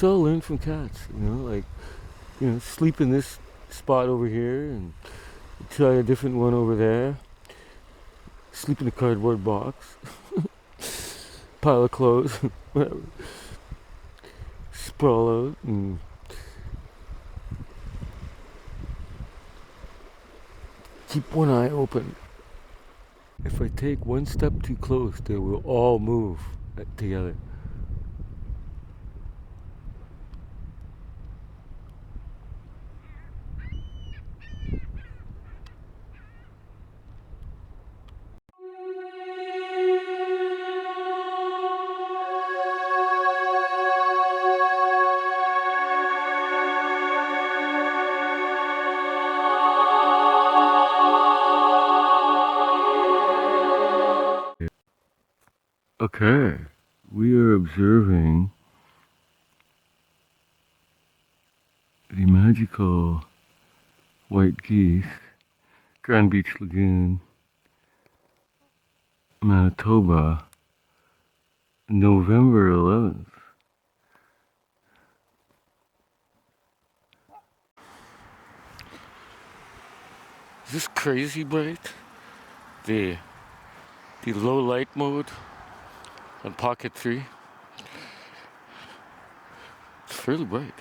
let's all learn from cats, like, sleep in this spot over here and try a different one over there. Sleep in a cardboard box. Pile of clothes, whatever. Sprawl out and keep one eye open. If I take one step too close, they will all move together. Okay, we are observing the magical white geese, Grand Beach Lagoon, Manitoba, November 11th. Is this crazy bright? The low light mode on Pocket 3. It's fairly bright.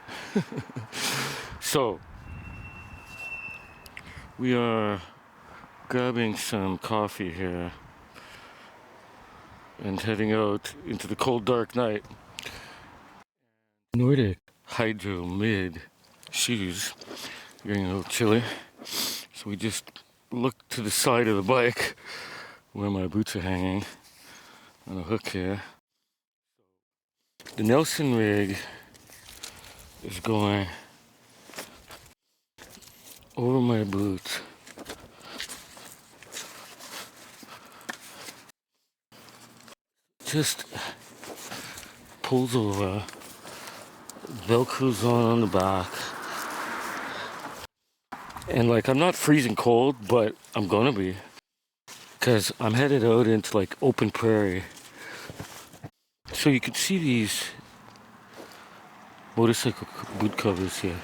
So, we are grabbing some coffee here and heading out into the cold dark night. Nordic Hydro Mid shoes, getting a little chilly. So we just looked to the side of the bike where my boots are hanging on a hook here. The Nelson-Rigg is going over my boots. Just pulls over, Velcro's on the back. And like, I'm not freezing cold, but I'm gonna be. Because I'm headed out into like open prairie. So you can see these motorcycle boot covers here.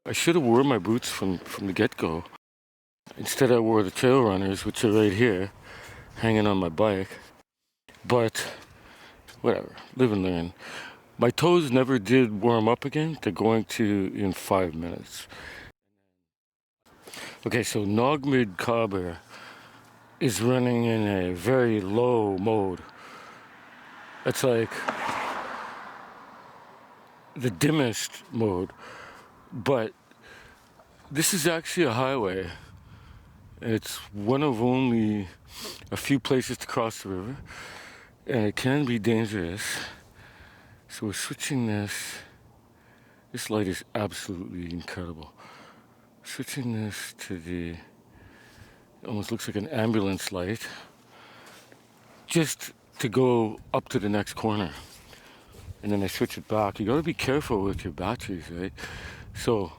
I should have worn my boots from the get-go. Instead I wore the trail runners, which are right here, hanging on my bike. But whatever, live and learn. My toes never did warm up again. They're going to in 5 minutes. Okay, so KNOG mid Cobber is running in a very low mode. It's like the dimmest mode, but this is actually a highway. It's one of only a few places to cross the river, and it can be dangerous. So we're switching this. This light is absolutely incredible. Switching this to the, almost looks like an ambulance light, just to go up to the next corner. And then I switch it back. You gotta be careful with your batteries, right? So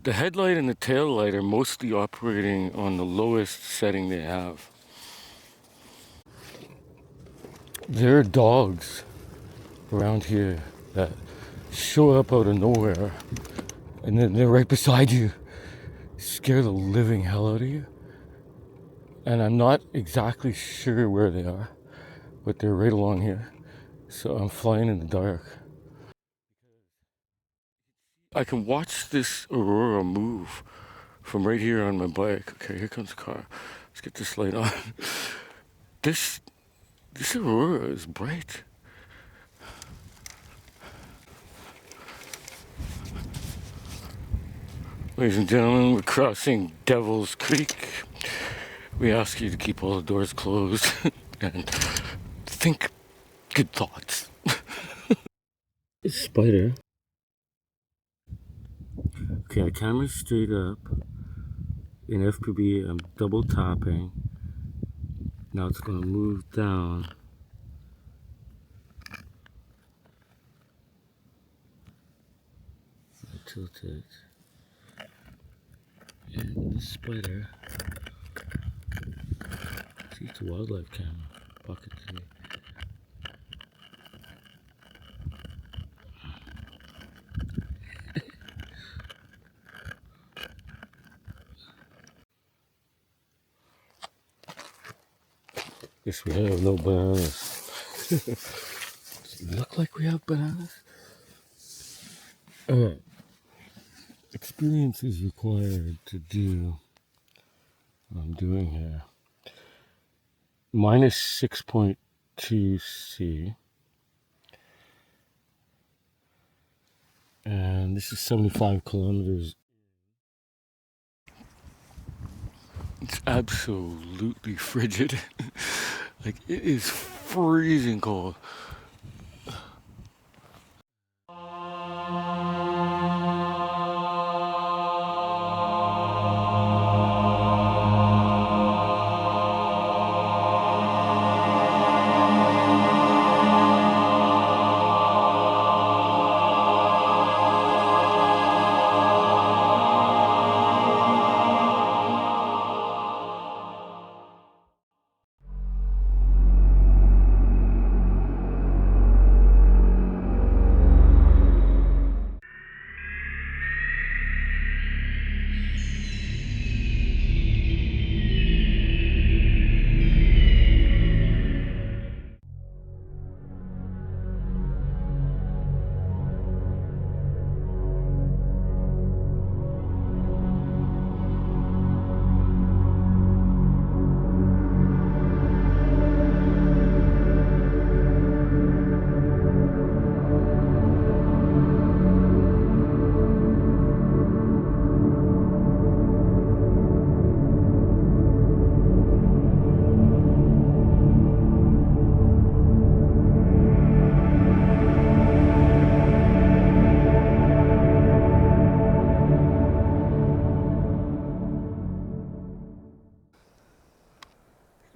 the headlight and the tail light are mostly operating on the lowest setting they have. There are dogs around here that show up out of nowhere, and then they're right beside you. Scare the living hell out of you. And I'm not exactly sure where they are, but they're right along here. So I'm flying in the dark. I can watch this aurora move from right here on my bike. Okay, here comes the car. Let's get this light on. This aurora is bright. Ladies and gentlemen, we're crossing Devil's Creek. We ask you to keep all the doors closed and think good thoughts. It's a spider. Okay, the camera's straight up. In FPB, I'm double tapping. Now it's gonna move down. I'll tilt it. And the spider. See, it's a wildlife camera. Pocket 3. Guess we have no bananas. Does it look like we have bananas? Alright. Experience is required to do what I'm doing here. Minus 6.2 C. And this is 75 kilometers. It's absolutely frigid. Like, it is freezing cold.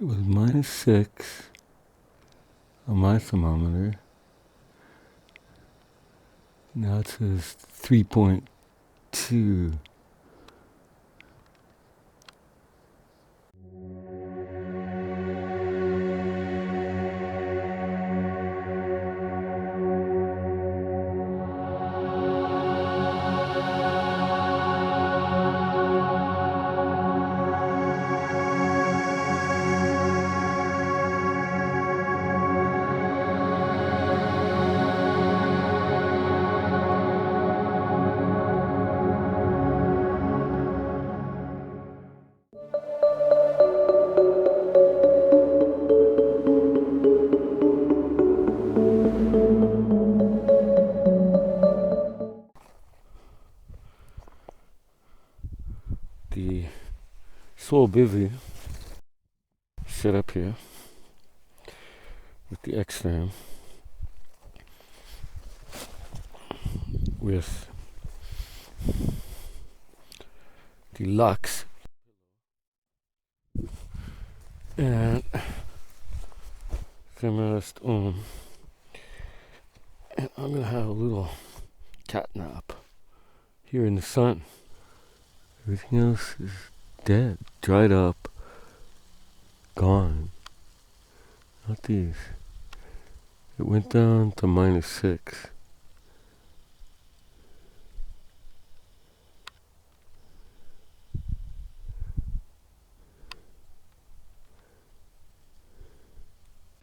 It was minus 6 on my thermometer. Now it says 3.2. The Soul Bivy set up here with the X-Ram with the Lux and feminist and I'm gonna have a little cat nap here in the sun. Everything else is dead, dried up, gone. Not these. It went down to minus 6.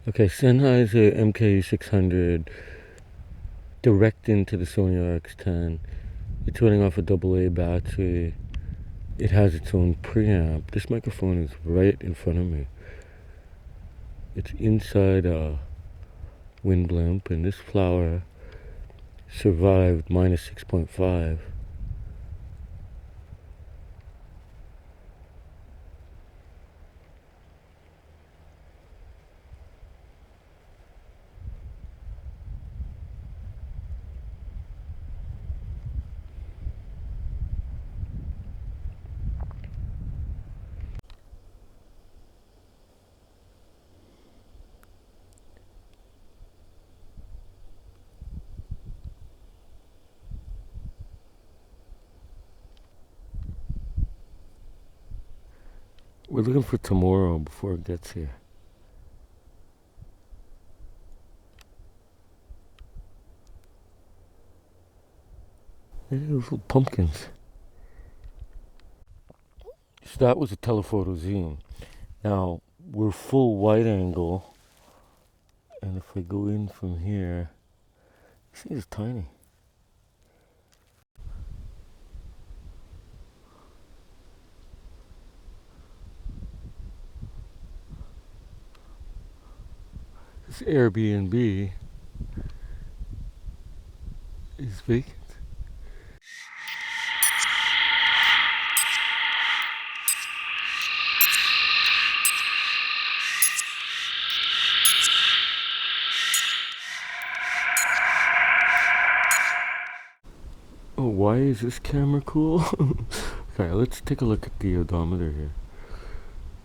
Okay, Sennheiser MK600 direct into the Sony RX10. It's running off a AA battery. It has its own preamp. This microphone is right in front of me. It's inside a wind blimp, and this flower survived minus 6.5. We're looking for tomorrow before it gets here. These little pumpkins. So that was a telephoto zoom. Now, we're full wide angle, and if I go in from here, this thing is tiny. This Airbnb is vacant. Oh, why is this camera cool? Okay, let's take a look at the odometer here.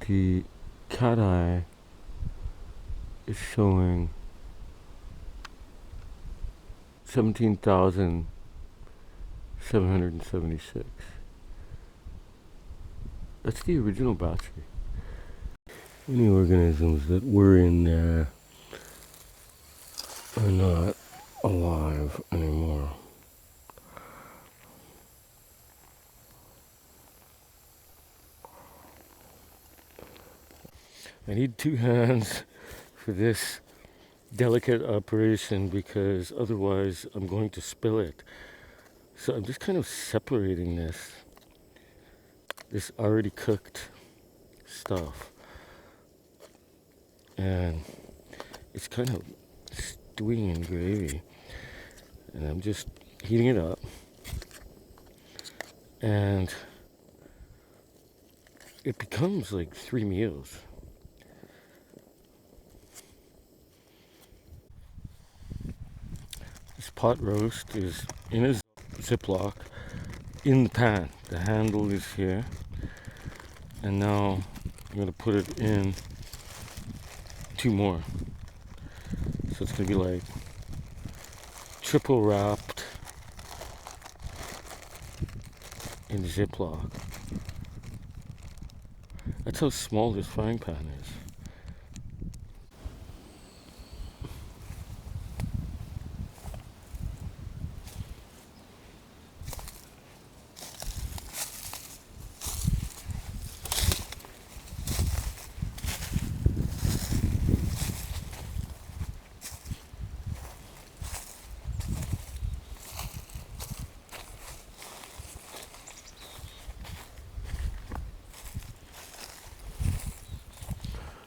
The cat eye is showing 17,776. That's the original battery. Any organisms that were in there are not alive anymore. I need 2 hands for this delicate operation because otherwise I'm going to spill it. So I'm just kind of separating this already cooked stuff, and it's kind of stewing in gravy, and I'm just heating it up, and it becomes like 3 meals. This pot roast is in a Ziploc in the pan. The handle is here, and now I'm going to put it in 2 more. So it's going to be like triple wrapped in Ziploc. That's how small this frying pan is.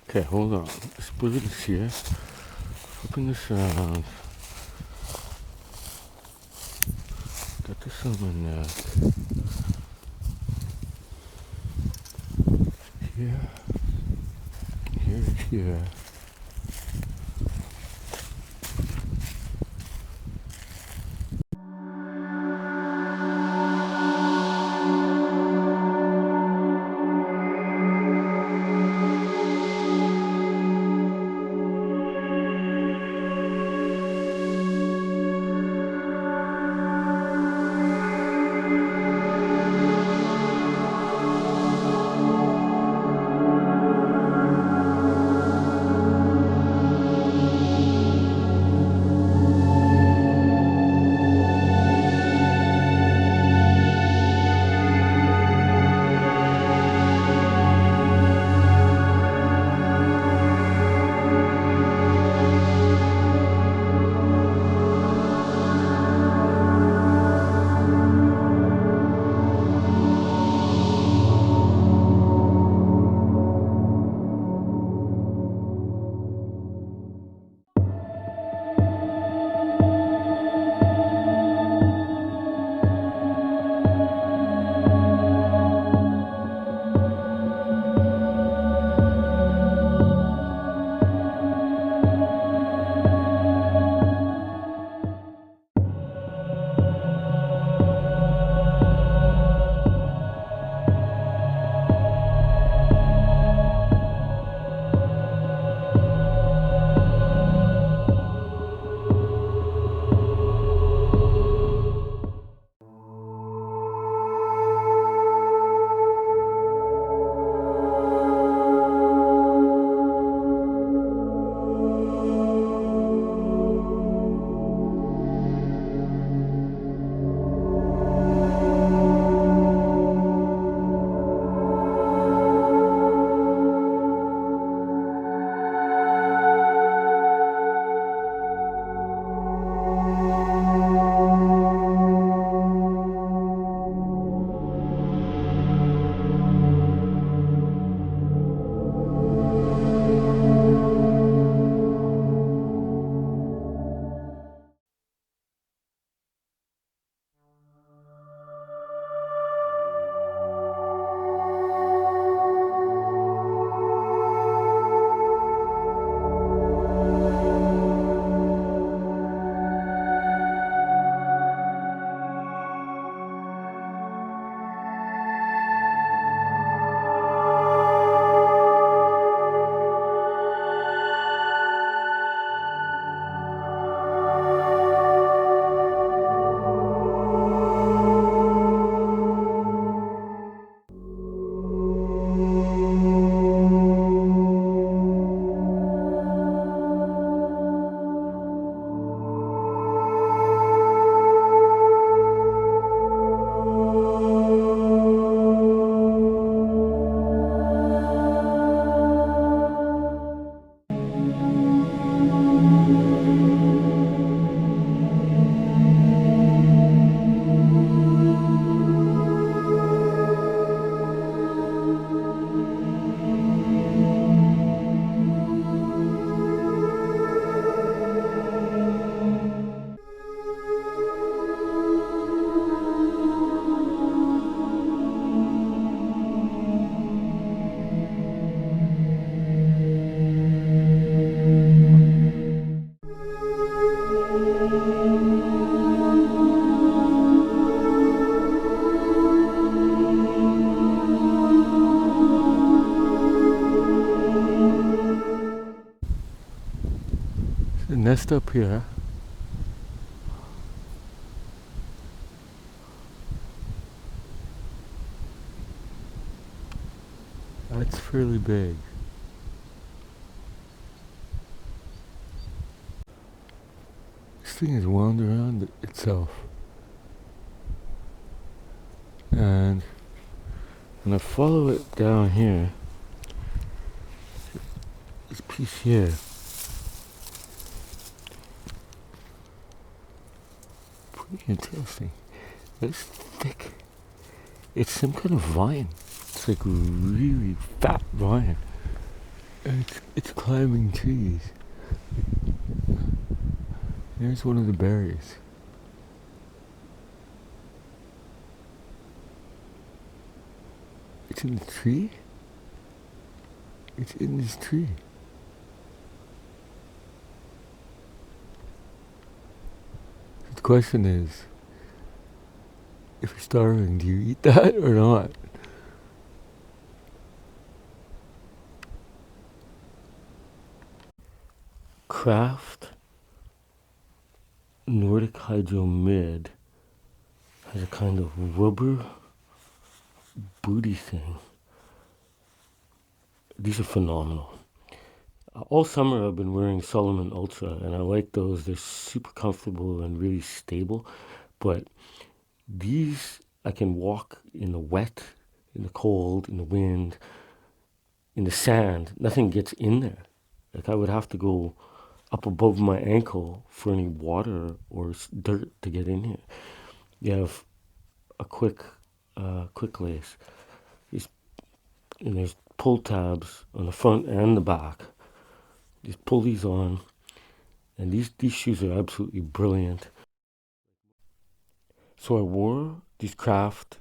Okay, hold on. This bullet is here. Flipping this around. Got this on my neck. Here. Here. messed up here. That's fairly big. This thing is wound around itself. And when I follow it down here, this piece here, pretty interesting. It's thick. It's some kind of vine. It's like really fat vine. And it's climbing trees. There's one of the berries. It's in the tree? It's in this tree. The question is, if you're starving, do you eat that or not? Craft Nordic Hydro Mid has a kind of rubber booty thing. These are phenomenal. All summer I've been wearing Salomon Ultra, and I like those. They're super comfortable and really stable. But these, I can walk in the wet, in the cold, in the wind, in the sand. Nothing gets in there. Like, I would have to go up above my ankle for any water or dirt to get in here. You have a quick lace. And there's pull tabs on the front and the back. Just pull these on, and these shoes are absolutely brilliant. So I wore these Craft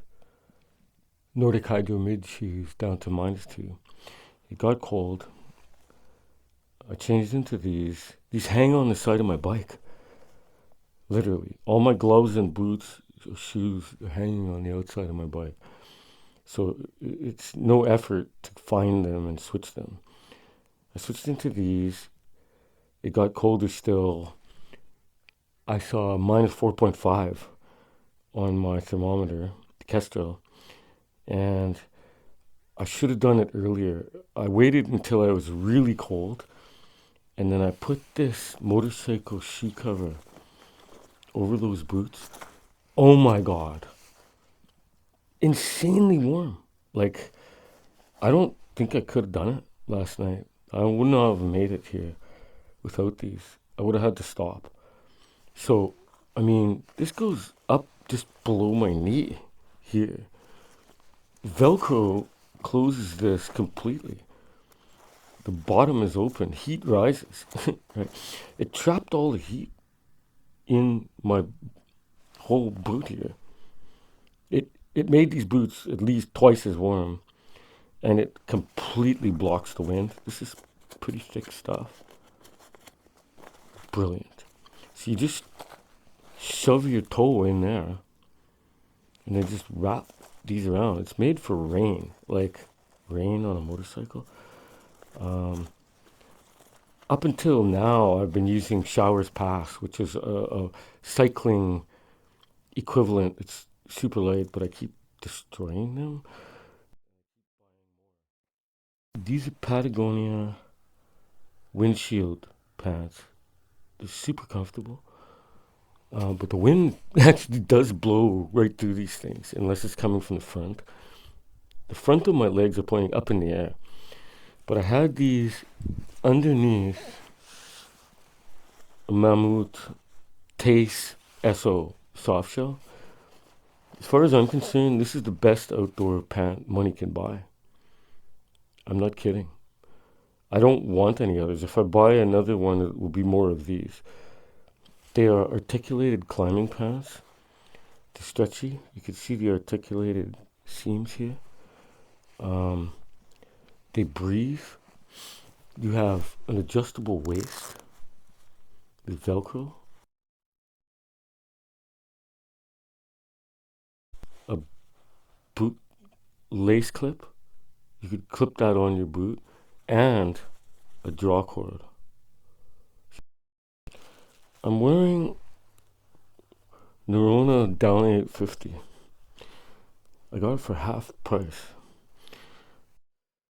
Nordic Hydro Mid shoes down to -2. It got cold. I changed into these. These hang on the side of my bike. Literally. All my gloves and boots, shoes are hanging on the outside of my bike. So it's no effort to find them and switch them. I switched into these. It got colder still. I saw -4.5 on my thermometer, the Kestrel, and I should have done it earlier. I waited until I was really cold, and then I put this motorcycle shoe cover over those boots. Oh my God. Insanely warm. Like, I don't think I could have done it last night. I would not have made it here without these. I would have had to stop. So, I mean, this goes up just below my knee here. Velcro closes this completely. The bottom is open. Heat rises. Right? It trapped all the heat in my whole boot here. It made these boots at least twice as warm, and it completely blocks the wind. This is pretty thick stuff. Brilliant. So you just shove your toe in there, and then just wrap these around. It's made for rain, like rain on a motorcycle. Up until now, I've been using Showers Pass, which is a cycling equivalent. It's super light, but I keep destroying them. These are Patagonia windshield pants. They're super comfortable. But the wind actually does blow right through these things, unless it's coming from the front. The front of my legs are pointing up in the air. But I had these underneath a Mammut Tace SO soft shell. As far as I'm concerned, this is the best outdoor pant money can buy. I'm not kidding. I don't want any others. If I buy another one, it will be more of these. They are articulated climbing pants. They're stretchy. You can see the articulated seams here. They breathe. You have an adjustable waist with Velcro. A boot lace clip. You could clip that on your boot. And a draw cord. I'm wearing Nerona Down 850. I got it for half price.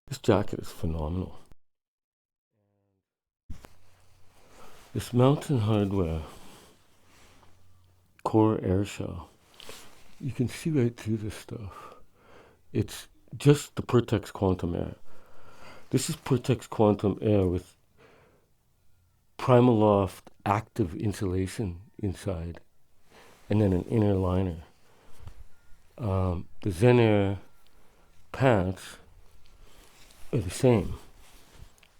This jacket is phenomenal. This Mountain Hardwear Core Air Shell. You can see right through this stuff. It's just the Pertex Quantum Air. This is Pertex Quantum Air with Primaloft active insulation inside, and then an inner liner. The Zen Air pants are the same.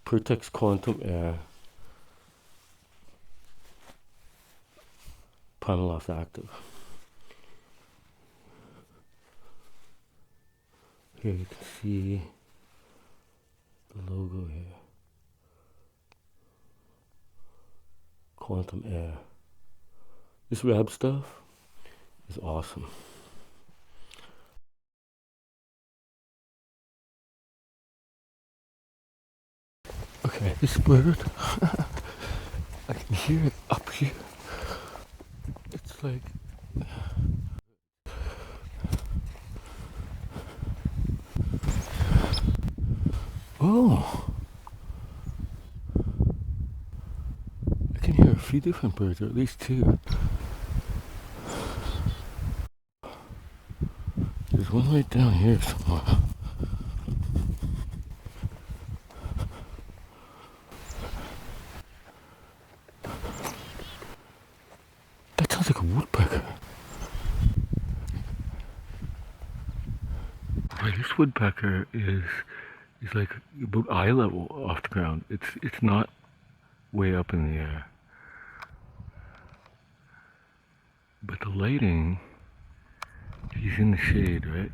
Pertex Quantum Air, Primaloft active. Here you can see the logo here. Quantum Air. This Rab stuff is awesome. Okay, this bird, I can hear it up here. It's like, oh, I can hear a few different birds, or at least two. There's one right down here somewhere. That sounds like a woodpecker. Right, this woodpecker is like about eye level off the ground. It's not way up in the air. But the lighting, he's in the shade, right?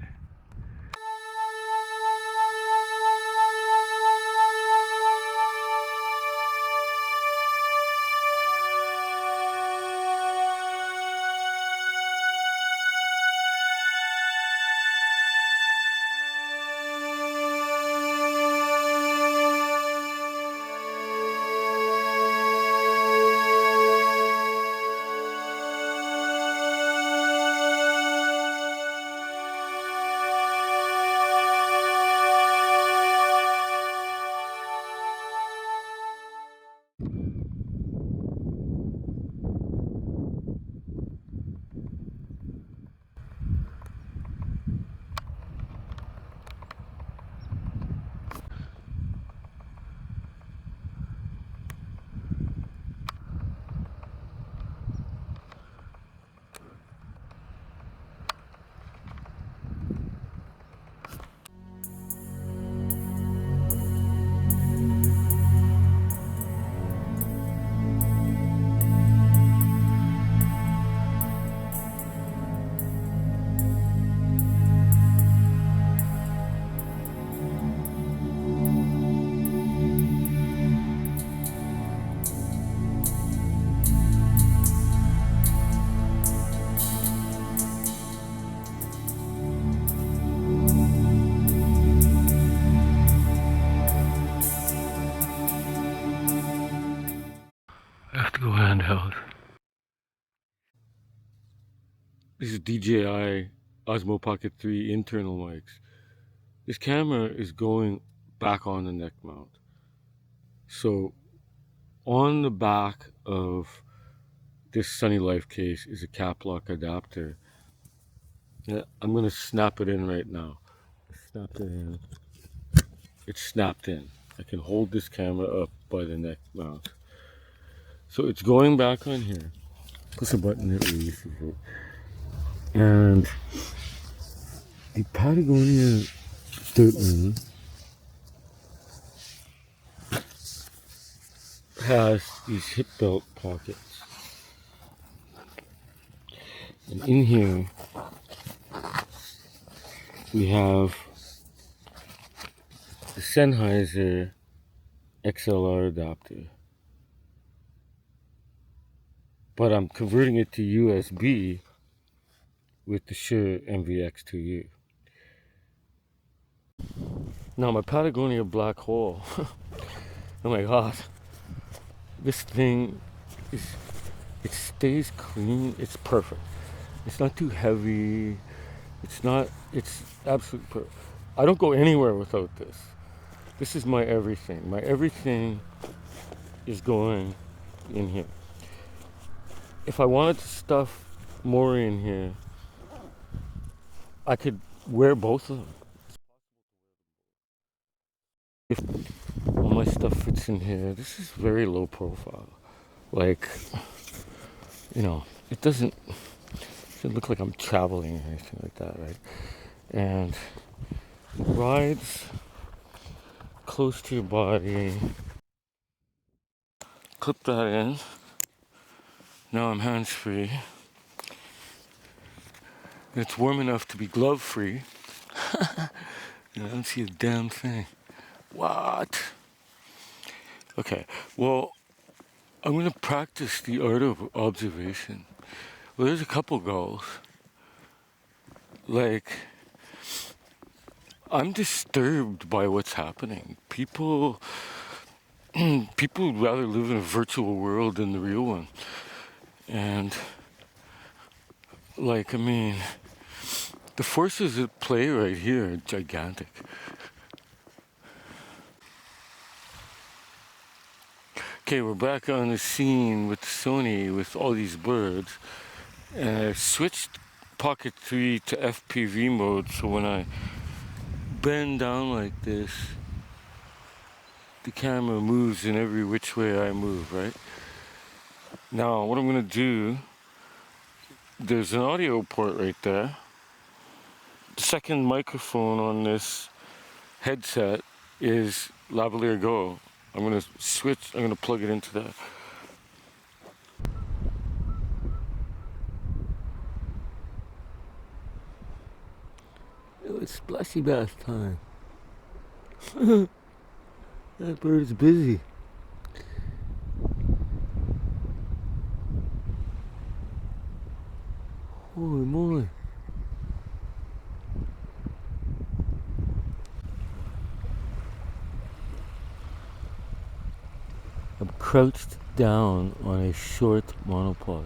Go handheld. This is DJI Osmo Pocket 3 internal mics. This camera is going back on the neck mount. So on the back of this Sunny Life case is a cap lock adapter. I'm going to snap it in right now. Snap it in. It's snapped in. I can hold this camera up by the neck mount. So it's going back on here. Push a button that releases it. And the Patagonia Dirtman has these hip belt pockets. And in here we have the Sennheiser XLR adapter. But I'm converting it to USB with the Shure MVX2U. Now my Patagonia black hole, oh my god, this thing is It stays clean. It's perfect. It's not too heavy. It's absolutely perfect. I don't go anywhere without this. This is my everything. My everything is going in here. If I wanted to stuff more in here, I could wear both of them. If all my stuff fits in here, this is very low profile. Like, you know, it doesn't look like I'm traveling or anything like that, right? And it rides close to your body. Clip that in. Now I'm hands-free. It's warm enough to be glove-free. I don't see a damn thing. What? Okay, well, I'm gonna practice the art of observation. Well, there's a couple gulls. Like, I'm disturbed by what's happening. People would rather live in a virtual world than the real one. And, like, I mean, the forces at play right here are gigantic. Okay, we're back on the scene with Sony with all these birds. And I switched Pocket 3 to FPV mode, so when I bend down like this, the camera moves in every which way I move, right? Now, what I'm gonna do, there's an audio port right there. The second microphone on this headset is Lavalier Go. I'm gonna plug it into that. It's splashy bath time. That bird is busy. Holy moly. I'm crouched down on a short monopod.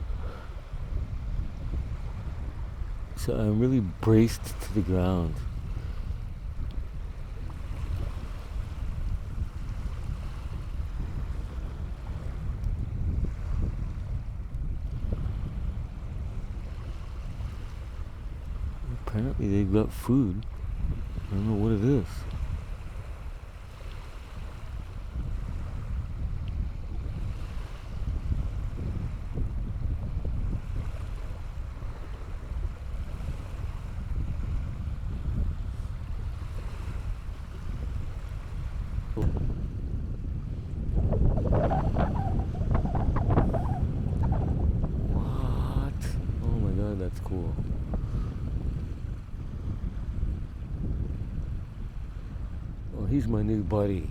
So I'm really braced to the ground. Apparently they've got food. I don't know what it is. What? Oh my god, that's cool. Oh, he's my new buddy.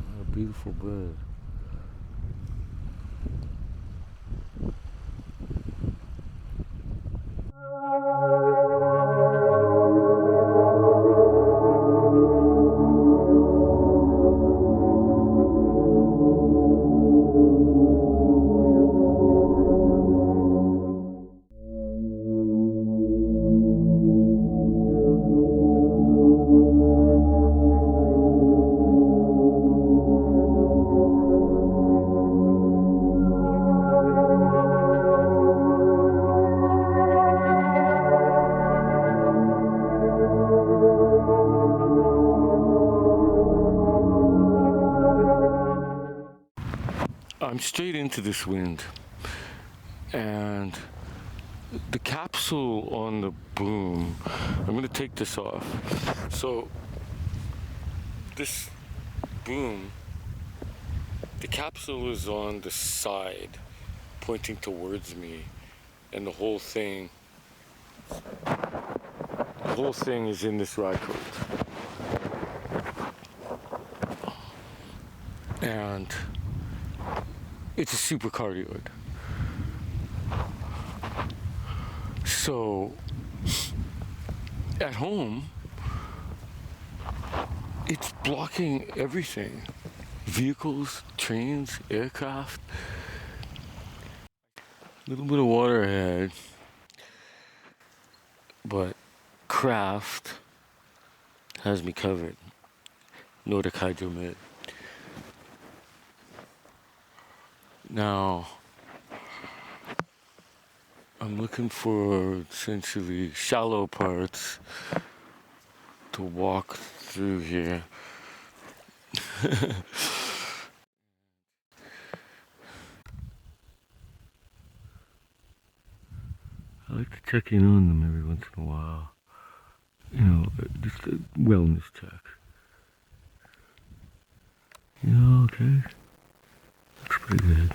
What a beautiful bird. I'm straight into this wind, and the capsule on the boom, I'm going to take this off. So this boom, the capsule is on the side pointing towards me, and the whole thing is in this ride coat. And it's a super cardioid. So at home, it's blocking everything. Vehicles, trains, aircraft. A little bit of water ahead, but craft has me covered. Nordic Hydromed. Now, I'm looking for essentially shallow parts to walk through here. I like to check in on them every once in a while. You know, just a wellness check. You know, okay. Looks pretty good.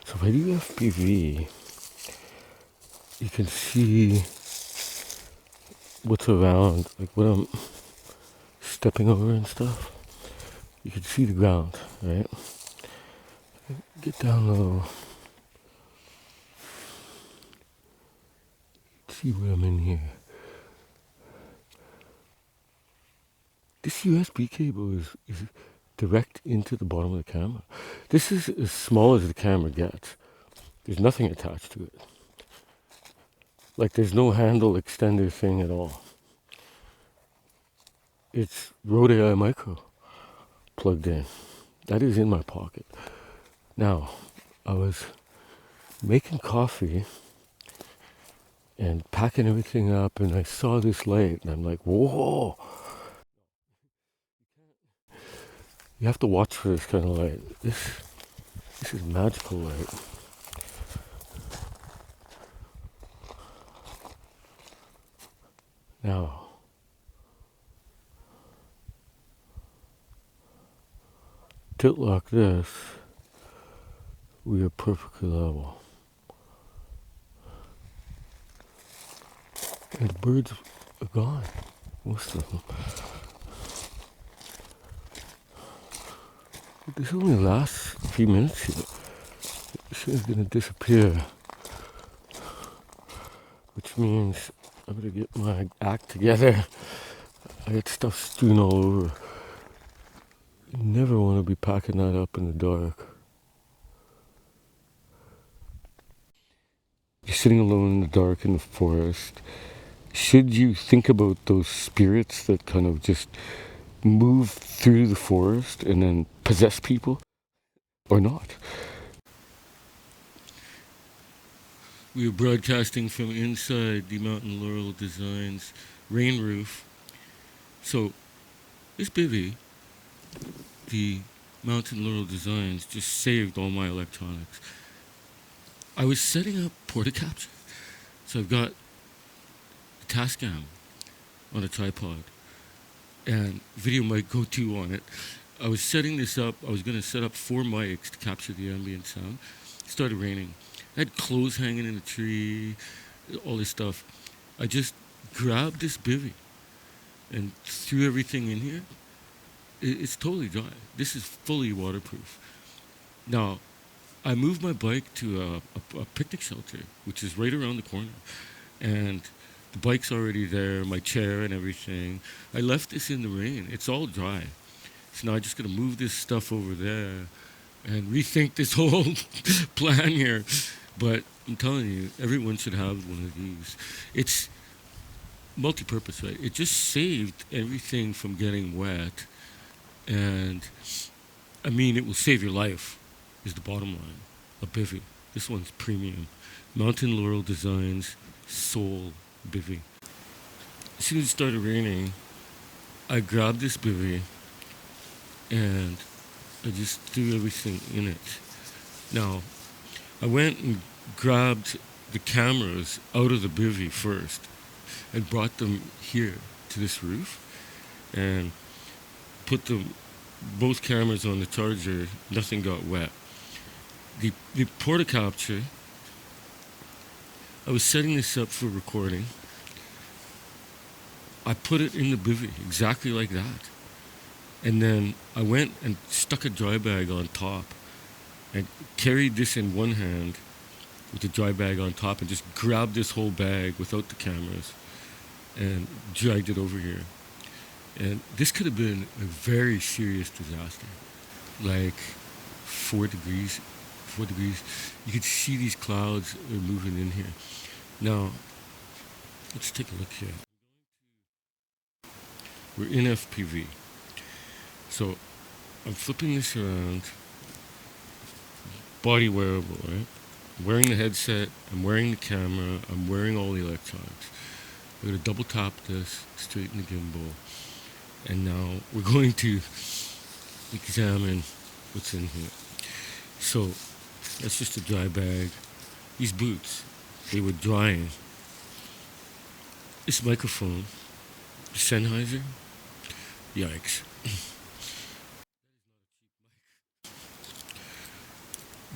So if I do FPV, you can see what's around, like what I'm stepping over and stuff. You can see the ground, right? Get down low. See where I'm in here. This USB cable is direct into the bottom of the camera. This is as small as the camera gets. There's nothing attached to it. Like there's no handle extender thing at all. It's Rode AI Micro plugged in. That is in my pocket. Now, I was making coffee and packing everything up, and I saw this light, and I'm like, whoa! You have to watch for this kind of light. This is magical light. Now, tilt lock this, we are perfectly level. And the birds are gone, most of them. This only lasts a few minutes here. This is gonna disappear. Which means I'm gonna get my act together. I got stuff strewn all over. You never want to be packing that up in the dark. You're sitting alone in the dark in the forest. Should you think about those spirits that kind of just move through the forest and then possess people, or not? We are broadcasting from inside the Mountain Laurel Designs rain roof. So this bivvy, the Mountain Laurel Designs, just saved all my electronics. I was setting up Portacapture. So I've got the Tascam on a tripod and video mic go-to on it. I was setting this up. I was going to set up 4 mics to capture the ambient sound. It started raining. I had clothes hanging in a tree, all this stuff. I just grabbed this bivvy and threw everything in here. It's totally dry. This is fully waterproof. Now, I moved my bike to a picnic shelter, which is right around the corner. And the bike's already there, my chair and everything. I left this in the rain. It's all dry. So now I'm just going to move this stuff over there and rethink this whole plan here. But I'm telling you, everyone should have one of these. It's multi-purpose, right? It just saved everything from getting wet. And, I mean, it will save your life, is the bottom line. A bivvy. This one's premium. Mountain Laurel Designs Soul Bivvy. As soon as it started raining, I grabbed this bivvy and I just threw everything in it. Now, I went and grabbed the cameras out of the bivvy first and brought them here to this roof and put both cameras on the charger. Nothing got wet. The Portacapture, I was setting this up for recording. I put it in the bivvy exactly like that. And then I went and stuck a dry bag on top and carried this in one hand with the dry bag on top and just grabbed this whole bag without the cameras and dragged it over here. And this could have been a very serious disaster. Like 4 degrees. You could see these clouds are moving in here. Now, let's take a look here. We're in FPV. So I'm flipping this around. Body wearable, right? I'm wearing the headset, I'm wearing the camera, I'm wearing all the electronics. We're going to double tap this, straighten the gimbal, and now we're going to examine what's in here. So that's just a dry bag. These boots, they were drying. This microphone, Sennheiser, yikes.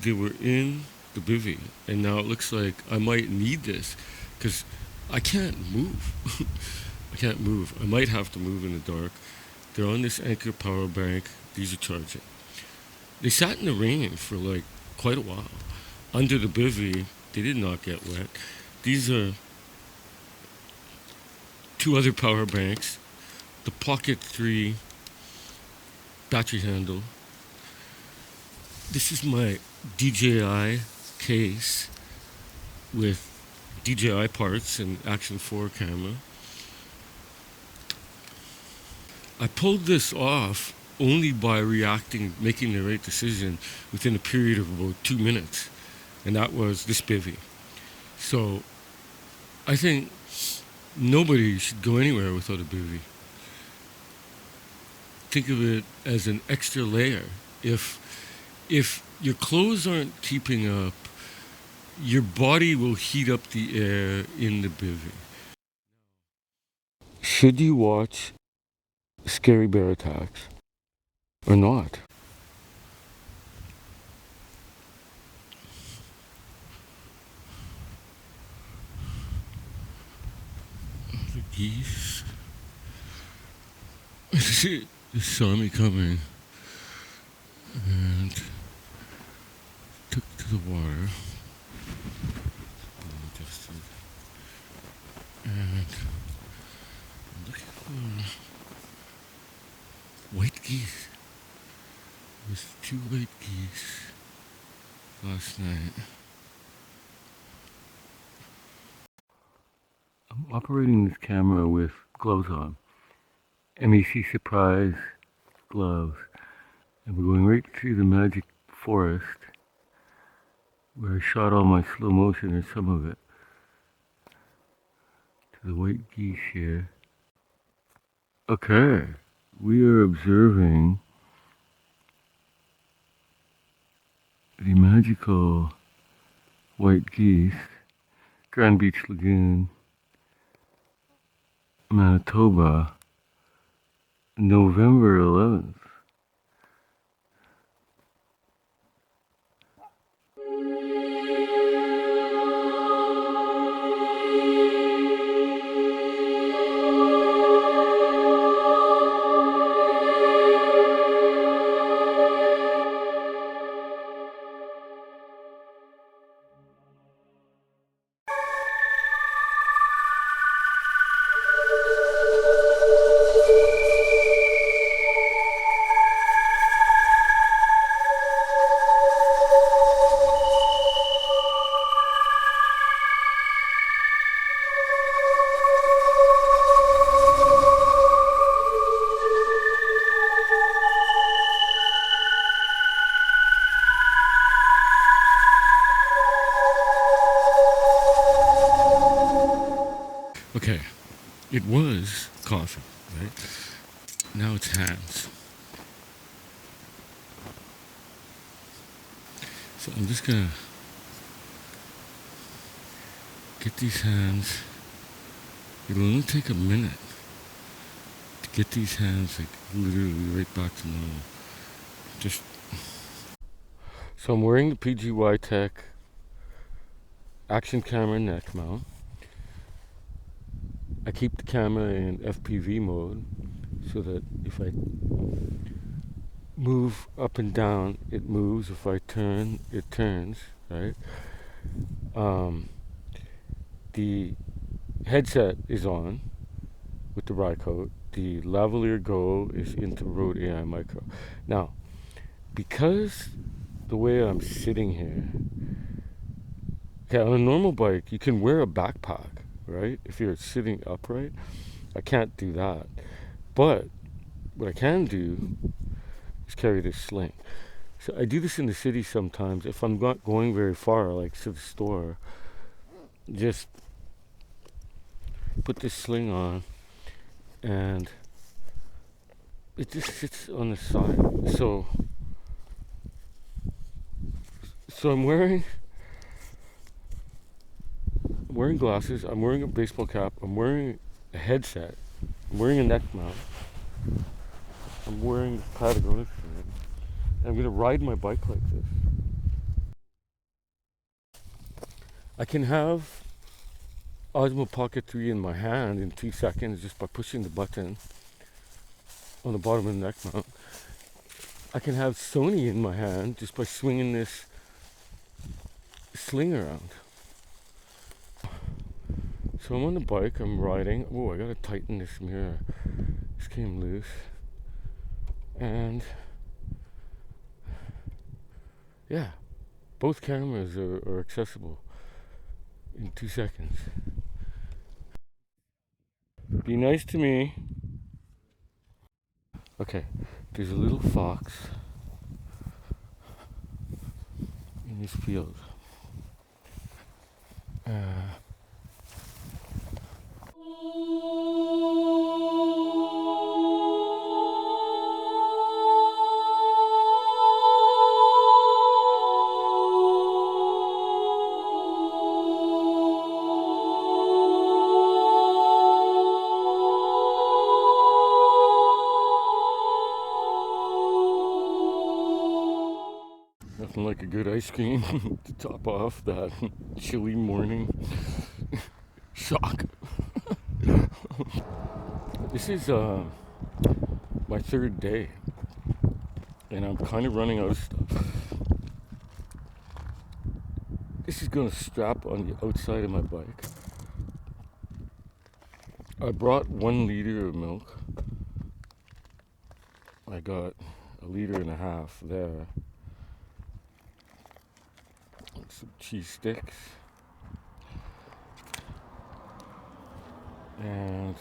They were in the bivvy, and now it looks like I might need this because I can't move. I can't move. I might have to move in the dark. They're on this Anker power bank. These are charging. They sat in the rain for like quite a while. Under the bivvy, they did not get wet. These are 2 other power banks. The Pocket 3 battery handle. This is my DJI case with DJI parts and Action 4 camera. I pulled this off only by making the right decision within a period of about 2 minutes, and that was this bivvy. So I think nobody should go anywhere without a bivvy. Think of it as an extra layer. If your clothes aren't keeping up, your body will heat up the air in the bivvy. Should you watch scary bear attacks or not? The geese. They saw me coming and took to the water. And I'm looking for white geese. There was 2 white geese last night. I'm operating this camera with gloves on. MEC Surprise gloves. And we're going right through the magic forest where I shot all my slow motion, or some of it, to the white geese here. Okay, we are observing the magical white geese, Grand Beach Lagoon, Manitoba, November 11th. Okay, it was coffee, right? Now it's hands. So I'm just gonna get these hands. It'll only take a minute to get these hands like literally right back to normal. So I'm wearing the PGY Tech action camera neck mount. I keep the camera in FPV mode so that if I move up and down, it moves. If I turn, it turns, right? The headset is on with the ride coat. The Lavalier Go is into Rode AI Micro. Now, because the way I'm sitting here, okay, on a normal bike, you can wear a backpack, right? If you're sitting upright, I can't do that. But what I can do is carry this sling. So I do this in the city sometimes. If I'm not going very far, like to the store, just put this sling on and it just sits on the side. So I'm wearing glasses, I'm wearing a baseball cap, I'm wearing a headset, I'm wearing a neck mount, I'm wearing Patagonia shirt, and I'm gonna ride my bike like this. I can have Osmo Pocket 3 in my hand in 2 seconds just by pushing the button on the bottom of the neck mount. I can have Sony in my hand just by swinging this sling around. So I'm on the bike, I'm riding. Oh, I gotta tighten this mirror. This came loose. And yeah, both cameras are accessible in 2 seconds. Be nice to me. Okay, there's a little fox in this field. Nothing like a good ice cream to top off that chilly morning shock. This is my 3rd day, and I'm kind of running out of stuff. This is going to strap on the outside of my bike. I brought 1 liter of milk. I got 1.5 liters there. Some cheese sticks. And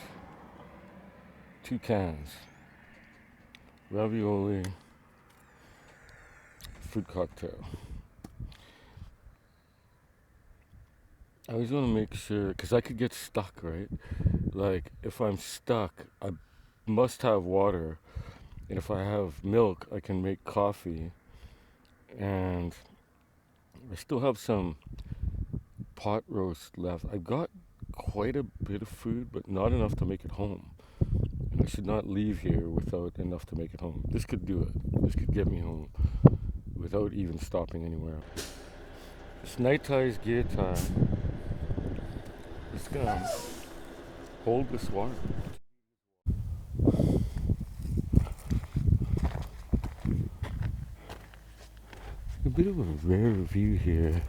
2 cans. Ravioli. Fruit cocktail. I always want to make sure, because I could get stuck, right? Like, if I'm stuck, I must have water. And if I have milk, I can make coffee. And I still have some pot roast left. I got quite a bit of food, but not enough to make it home. And I should not leave here without enough to make it home. This could do it. This could get me home without even stopping anywhere. It's night tie's gear time. It's gonna hold this water. A bit of a rare view here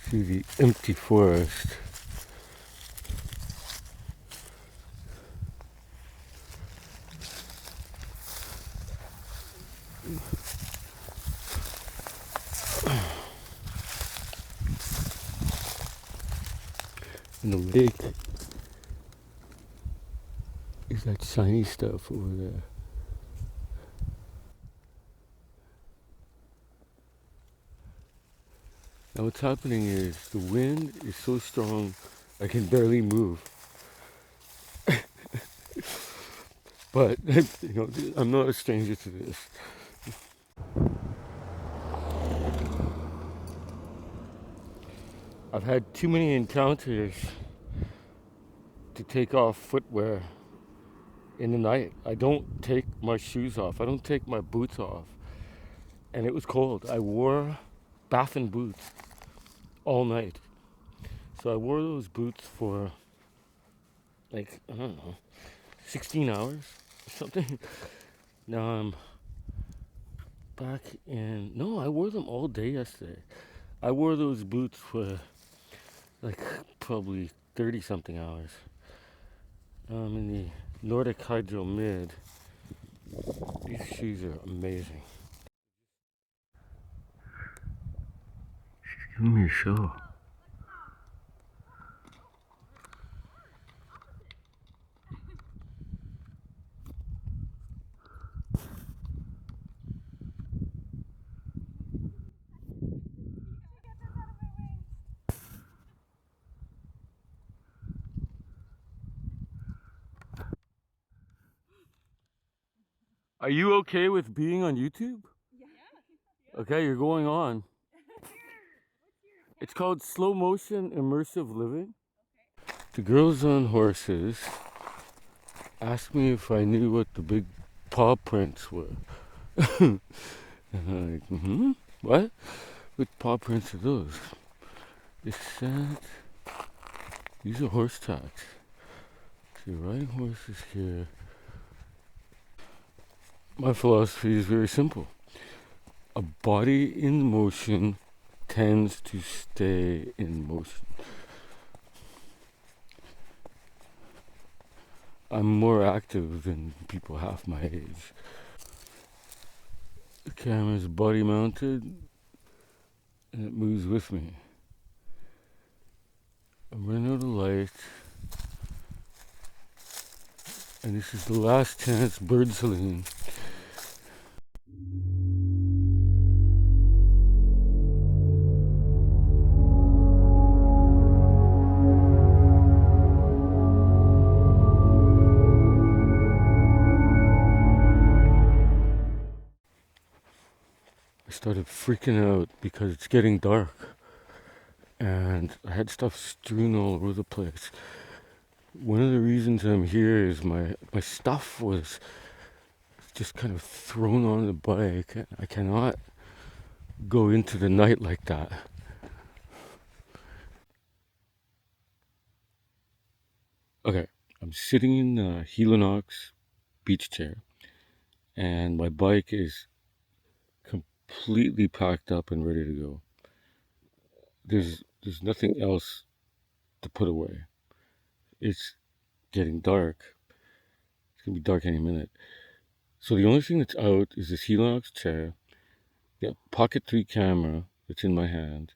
through the empty forest. And the lake is that shiny stuff over there. Now what's happening is the wind is so strong I can barely move. But you know, I'm not a stranger to this. I've had too many encounters to take off footwear in the night. I don't take my shoes off. I don't take my boots off. And it was cold. I wore baffin boots all night. So I wore those boots for like, I don't know, 16 hours or something. Now I'm back in, no, I wore them all day yesterday. I wore those boots for like probably 30 something hours. In the Nordic Hydro Mid. These shoes are amazing. Give me a show. Are you okay with being on YouTube? Yeah. Okay, you're going on. It's called Slow Motion Immersive Living. The girls on horses asked me if I knew what the big paw prints were. And I'm like, what? What paw prints are those? They said, these are horse tracks. So you're riding horses here. My philosophy is very simple. A body in motion tends to stay in motion. I'm more active than people half my age. The camera's body mounted and it moves with me. I'm running out of light. And this is the last chance bird saline. I started freaking out because it's getting dark and I had stuff strewn all over the place. One of the reasons I'm here is my stuff was just kind of thrown on the bike. I cannot go into the night like that. Okay, I'm sitting in the Helinox beach chair and my bike is completely packed up and ready to go. There's nothing else to put away. It's getting dark. It's gonna be dark any minute. So the only thing that's out is this Helinox chair, the Pocket 3 camera that's in my hand,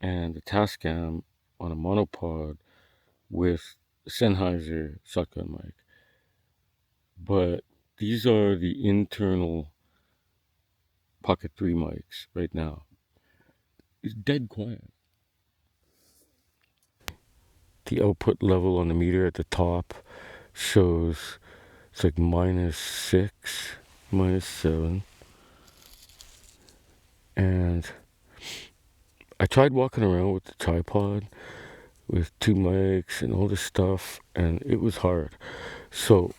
and the Tascam on a monopod with a Sennheiser shotgun mic. But these are the internal Pocket 3 mics right now. It's dead quiet. The output level on the meter at the top shows it's like -6, -7. And I tried walking around with the tripod with 2 mics and all this stuff, and it was hard. So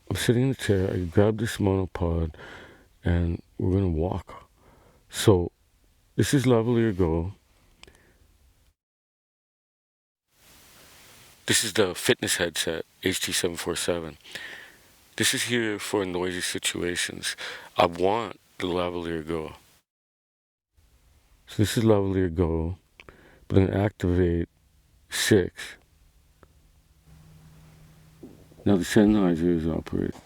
I'm sitting in the chair, I grabbed this monopod, and we're gonna walk. So this is Lavalier Go. This is the fitness headset, HT747. This is here for noisy situations. I want the Lavalier Go. So this is Lavalier Go, but I'm gonna activate 6. Now the Sennheiser is operating.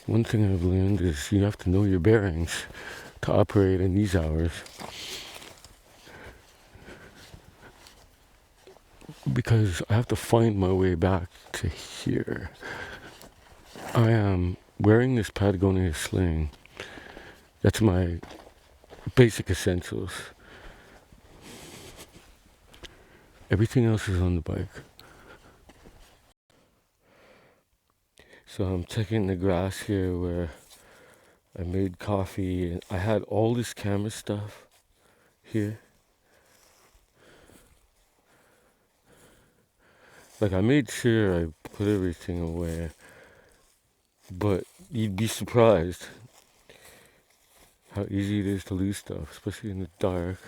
One thing I've learned is you have to know your bearings to operate in these hours. Because I have to find my way back to here. I am wearing this Patagonia sling. That's my basic essentials. Everything else is on the bike. So I'm checking the grass here where I made coffee and I had all this camera stuff here. Like I made sure I put everything away, but you'd be surprised how easy it is to lose stuff, especially in the dark.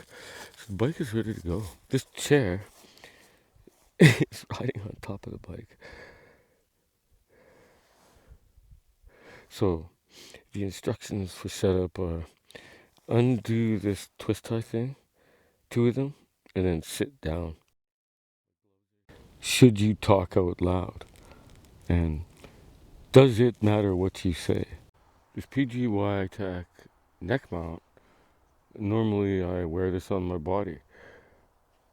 So the bike is ready to go. This chair is riding on top of the bike. So the instructions for setup are undo this twist tie thing, two of them, and then sit down. Should you talk out loud? And does it matter what you say? This PGY Tech neck mount, normally I wear this on my body.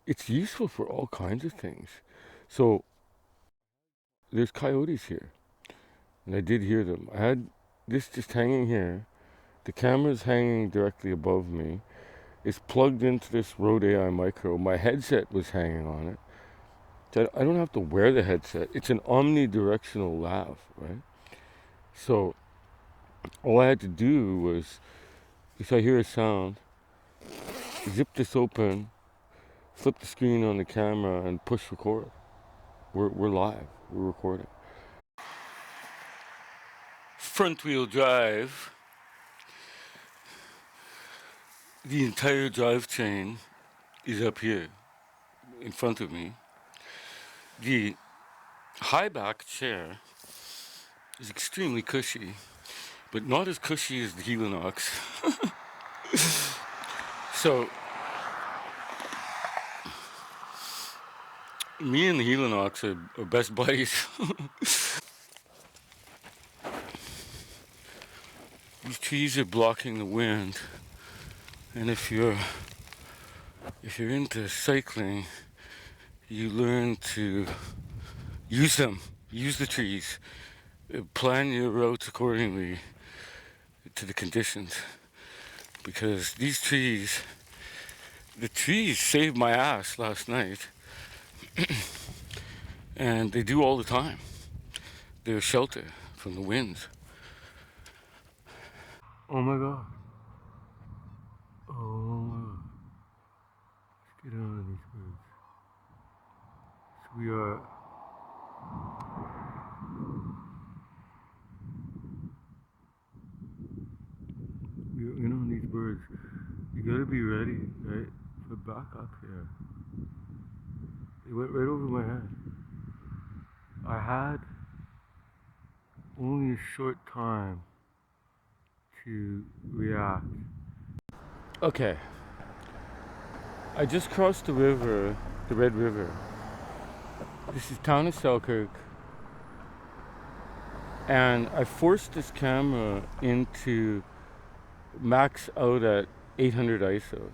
It's useful for all kinds of things. So there's coyotes here, and I did hear them. I had this just hanging here. The camera's hanging directly above me. It's plugged into this Rode AI Micro. My headset was hanging on it. So I don't have to wear the headset. It's an omnidirectional lav, right? So all I had to do was, if I hear a sound, zip this open, flip the screen on the camera, and push record. We're live. We're recording. Front wheel drive. The entire drivetrain is up here in front of me. The high back chair is extremely cushy, but not as cushy as the Helinox. So me and the Helinox are best buddies. These trees are blocking the wind, and if you're into cycling, you learn to use them, use the trees, plan your routes accordingly to the conditions, because these trees, the trees saved my ass last night. And they do all the time. They're a shelter from the winds. Oh my god. Oh my god. Let's get on these birds. So we are in on these birds. You gotta be ready, right? For backup here. They went right over my head. I had only a short time to react. Okay. I just crossed the river, the Red River. This is town of Selkirk. And I forced this camera into max out at 800 ISO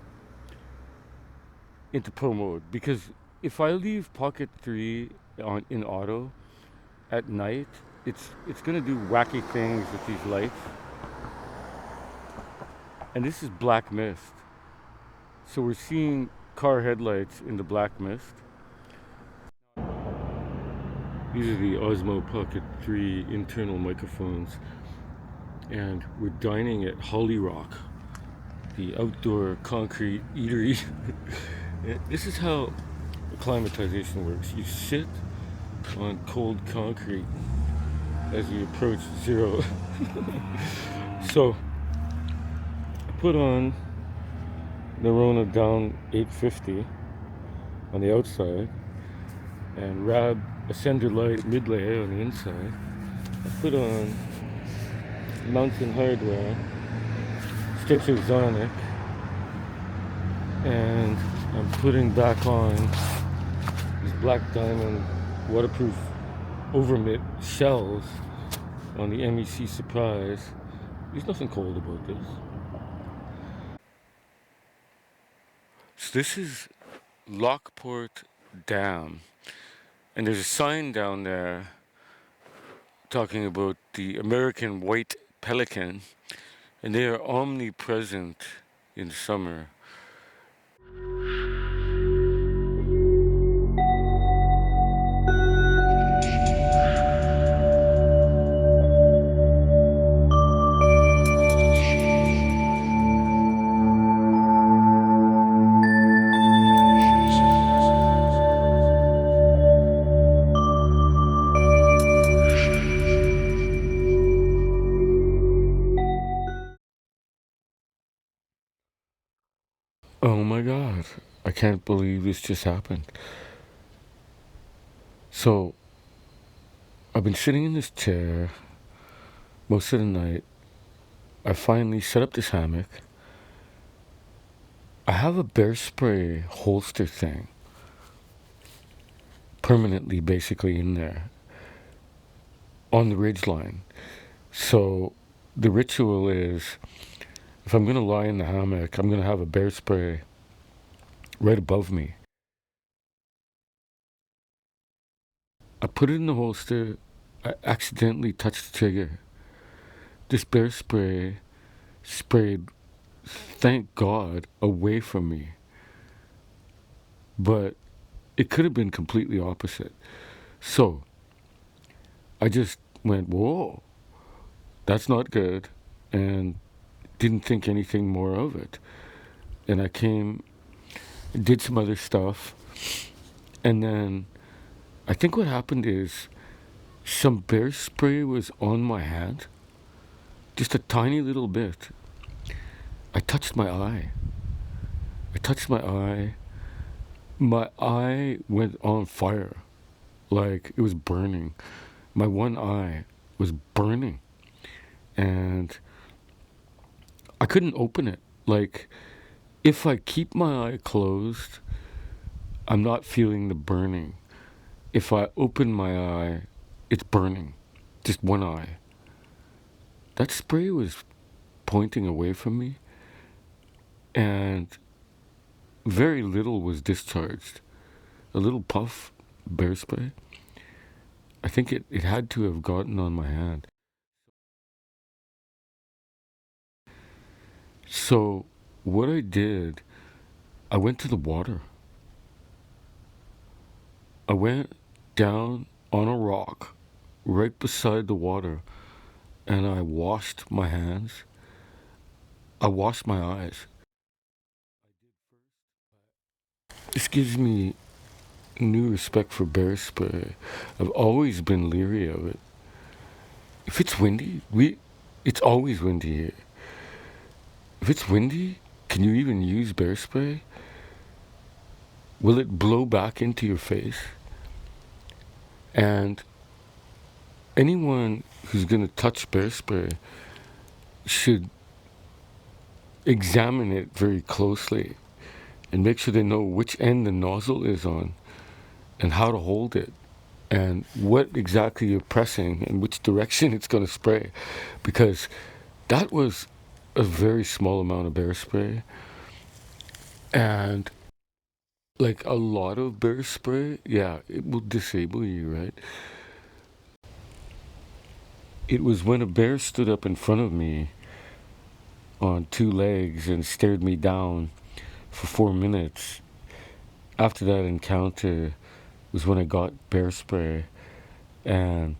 into pro mode, because if I leave Pocket 3 in auto at night, it's gonna do wacky things with these lights. And this is black mist, so we're seeing car headlights in the black mist. These are the Osmo Pocket 3 internal microphones, and we're dining at Holly Rock, the outdoor concrete eatery. This is how acclimatization works. You sit on cold concrete as you approach zero. So I put on the Rona down 850 on the outside and Rab Ascender Light mid-layer on the inside. I put on Mountain Hardware Stitcher Zonic, and I'm putting back on these Black Diamond waterproof overmit shells on the MEC Surprise. There's nothing cold about this. So this is Lockport Dam, and there's a sign down there talking about the American white pelican, and they are omnipresent in summer. Oh my god, I can't believe this just happened. So, I've been sitting in this chair most of the night. I finally set up this hammock, I have a bear spray holster thing permanently basically in there on the ridgeline. So the ritual is, if I'm going to lie in the hammock, I'm going to have a bear spray right above me. I put it in the holster. I accidentally touched the trigger. This bear spray sprayed, thank God, away from me. But it could have been completely opposite. So I just went, whoa, that's not good, and didn't think anything more of it. And I came, did some other stuff, and then I think what happened is some bear spray was on my hand, just a tiny little bit. I touched my eye. My eye went on fire, like it was burning. My one eye was burning, and I couldn't open it. Like, if I keep my eye closed, I'm not feeling the burning. If I open my eye, it's burning. Just one eye. That spray was pointing away from me, and very little was discharged. A little puff bear spray. I think it had to have gotten on my hand. So what I did, I went to the water. I went down on a rock right beside the water, and I washed my hands. I washed my eyes. This gives me new respect for bear spray. I've always been leery of it. If it's windy, it's always windy here. If it's windy, can you even use bear spray? Will it blow back into your face? And anyone who's going to touch bear spray should examine it very closely and make sure they know which end the nozzle is on and how to hold it and what exactly you're pressing and which direction it's going to spray. Because that was a very small amount of bear spray, and like a lot of bear spray, yeah, it will disable you, right? It was when a bear stood up in front of me on two legs and stared me down for 4 minutes. After that encounter was when I got bear spray, and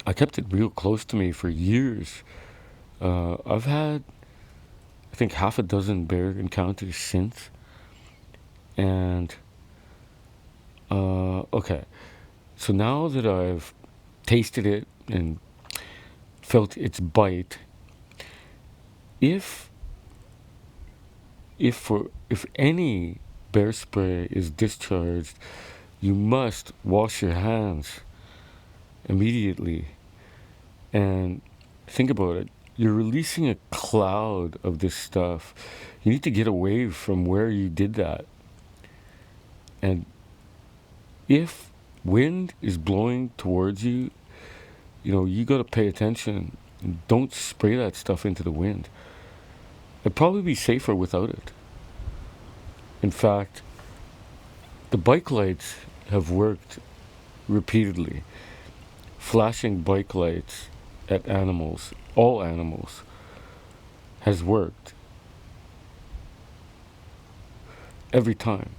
I kept it real close to me for years. I've had, I think, half a dozen bear encounters since. And okay, so now that I've tasted it and felt its bite, if any bear spray is discharged, you must wash your hands immediately. And think about it. You're releasing a cloud of this stuff. You need to get away from where you did that. And if wind is blowing towards you, you got to pay attention. Don't spray that stuff into the wind. It'd probably be safer without it. In fact, the bike lights have worked repeatedly. Flashing bike lights at animals, all animals, has worked every time.